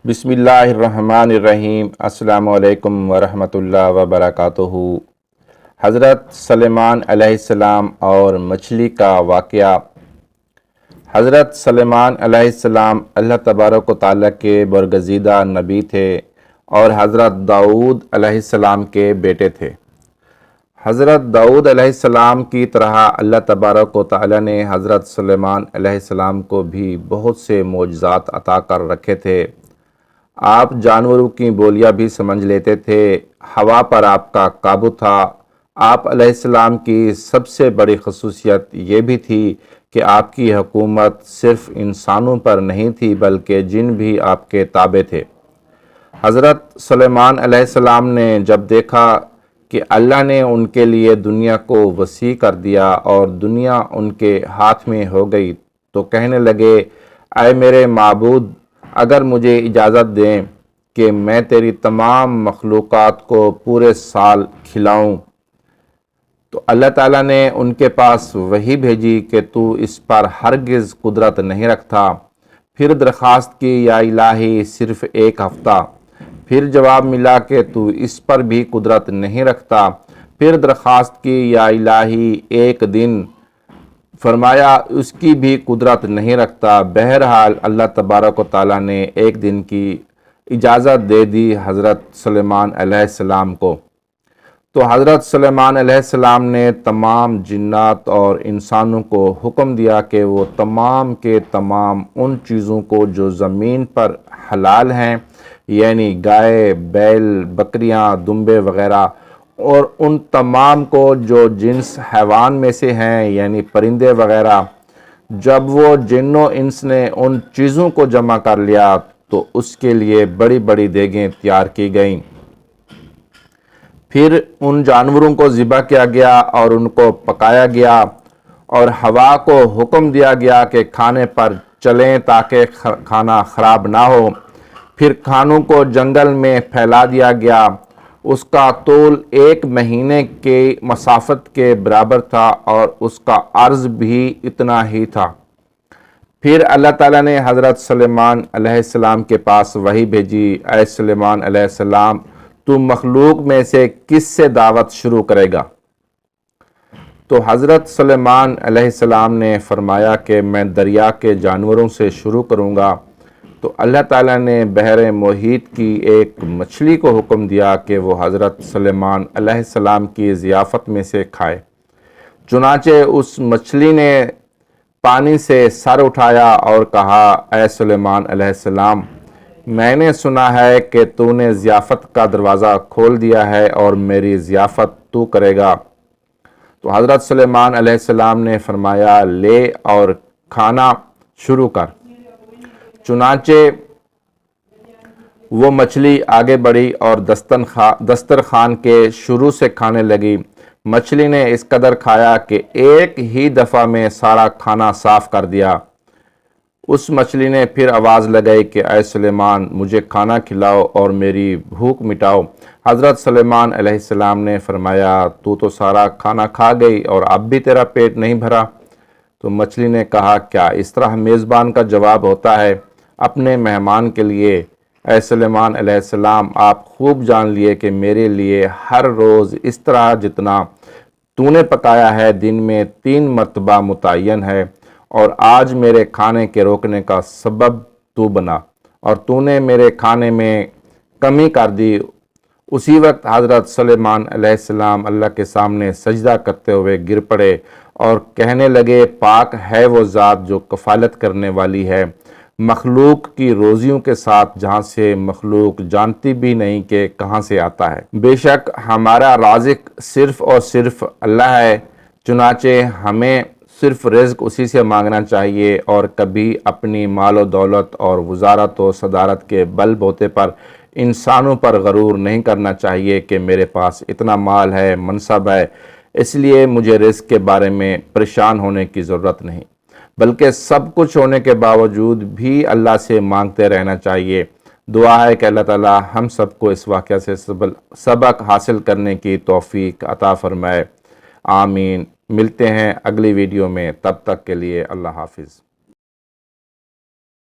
بسم اللہ الرحمن الرحیم۔ السلام علیکم ورحمۃ اللہ وبرکاتہ۔ حضرت سلیمان علیہ السلام اور مچھلی کا واقعہ۔ حضرت سلیمان علیہ السلام اللہ تبارک و تعالیٰ کے برگزیدہ نبی تھے اور حضرت داؤد علیہ السلام کے بیٹے تھے۔ حضرت داؤد علیہ السلام کی طرح اللہ تبارک و تعالیٰ نے حضرت سلیمان علیہ السلام کو بھی بہت سے معجزات عطا کر رکھے تھے۔ آپ جانوروں کی بولیاں بھی سمجھ لیتے تھے، ہوا پر آپ کا قابو تھا۔ آپ علیہ السلام کی سب سے بڑی خصوصیت یہ بھی تھی کہ آپ کی حکومت صرف انسانوں پر نہیں تھی بلکہ جن بھی آپ کے تابع تھے۔ حضرت سلیمان علیہ السلام نے جب دیکھا کہ اللہ نے ان کے لیے دنیا کو وسیع کر دیا اور دنیا ان کے ہاتھ میں ہو گئی تو کہنے لگے، اے میرے معبود، اگر مجھے اجازت دیں کہ میں تیری تمام مخلوقات کو پورے سال کھلاؤں، تو اللہ تعالیٰ نے ان کے پاس وحی بھیجی کہ تو اس پر ہرگز قدرت نہیں رکھتا۔ پھر درخواست کی، یا الہی صرف ایک ہفتہ۔ پھر جواب ملا کہ تو اس پر بھی قدرت نہیں رکھتا۔ پھر درخواست کی، یا الہی ایک دن۔ فرمایا اس کی بھی قدرت نہیں رکھتا۔ بہرحال اللہ تبارک و تعالیٰ نے ایک دن کی اجازت دے دی حضرت سلیمان علیہ السلام کو۔ تو حضرت سلیمان علیہ السلام نے تمام جنات اور انسانوں کو حکم دیا کہ وہ تمام کے تمام ان چیزوں کو جو زمین پر حلال ہیں، یعنی گائے، بیل، بکریاں، دمبے وغیرہ، اور ان تمام کو جو جنس حیوان میں سے ہیں یعنی پرندے وغیرہ، جب وہ جن و انس نے ان چیزوں کو جمع کر لیا تو اس کے لیے بڑی بڑی دیگیں تیار کی گئیں۔ پھر ان جانوروں کو ذبح کیا گیا اور ان کو پکایا گیا اور ہوا کو حکم دیا گیا کہ کھانے پر چلیں تاکہ کھانا خراب نہ ہو۔ پھر کھانوں کو جنگل میں پھیلا دیا گیا۔ اس کا طول 1 مہینے کی مسافت کے برابر تھا اور اس کا عرض بھی اتنا ہی تھا۔ پھر اللہ تعالیٰ نے حضرت سلیمان علیہ السلام کے پاس وحی بھیجی، اے سلیمان علیہ السلام، تو مخلوق میں سے کس سے دعوت شروع کرے گا؟ تو حضرت سلیمان علیہ السلام نے فرمایا کہ میں دریا کے جانوروں سے شروع کروں گا۔ تو اللہ تعالیٰ نے بحر محیط کی ایک مچھلی کو حکم دیا کہ وہ حضرت سلیمان علیہ السلام کی ضیافت میں سے کھائے۔ چنانچہ اس مچھلی نے پانی سے سر اٹھایا اور کہا، اے سلیمان علیہ السلام، میں نے سنا ہے کہ تو نے ضیافت کا دروازہ کھول دیا ہے اور میری ضیافت تو کرے گا۔ تو حضرت سلیمان علیہ السلام نے فرمایا، لے اور کھانا شروع کر۔ چنانچہ وہ مچھلی آگے بڑھی اور دسترخوان کے شروع سے کھانے لگی۔ مچھلی نے اس قدر کھایا کہ ایک ہی دفعہ میں سارا کھانا صاف کر دیا۔ اس مچھلی نے پھر آواز لگائی کہ اے سلیمان، مجھے کھانا کھلاؤ اور میری بھوک مٹاؤ۔ حضرت سلیمان علیہ السلام نے فرمایا، تو سارا کھانا کھا گئی اور اب بھی تیرا پیٹ نہیں بھرا؟ تو مچھلی نے کہا، کیا اس طرح میزبان کا جواب ہوتا ہے اپنے مہمان کے لیے؟ اے سلیمان علیہ السلام، آپ خوب جان لیے کہ میرے لیے ہر روز اس طرح جتنا تو نے پکایا ہے دن میں 3 مرتبہ متعین ہے، اور آج میرے کھانے کے روکنے کا سبب تو بنا اور تو نے میرے کھانے میں کمی کر دی۔ اسی وقت حضرت سلیمان علیہ السلام اللہ کے سامنے سجدہ کرتے ہوئے گر پڑے اور کہنے لگے، پاک ہے وہ ذات جو کفالت کرنے والی ہے مخلوق کی روزیوں کے ساتھ، جہاں سے مخلوق جانتی بھی نہیں کہ کہاں سے آتا ہے۔ بے شک ہمارا رازق صرف اور صرف اللہ ہے، چنانچہ ہمیں صرف رزق اسی سے مانگنا چاہیے اور کبھی اپنی مال و دولت اور وزارت و صدارت کے بل بوتے پر انسانوں پر غرور نہیں کرنا چاہیے کہ میرے پاس اتنا مال ہے، منصب ہے، اس لیے مجھے رزق کے بارے میں پریشان ہونے کی ضرورت نہیں، بلکہ سب کچھ ہونے کے باوجود بھی اللہ سے مانگتے رہنا چاہیے۔ دعا ہے کہ اللہ تعالی ہم سب کو اس واقعہ سے سبق حاصل کرنے کی توفیق عطا فرمائے، آمین۔ ملتے ہیں اگلی ویڈیو میں، تب تک کے لیے اللہ حافظ۔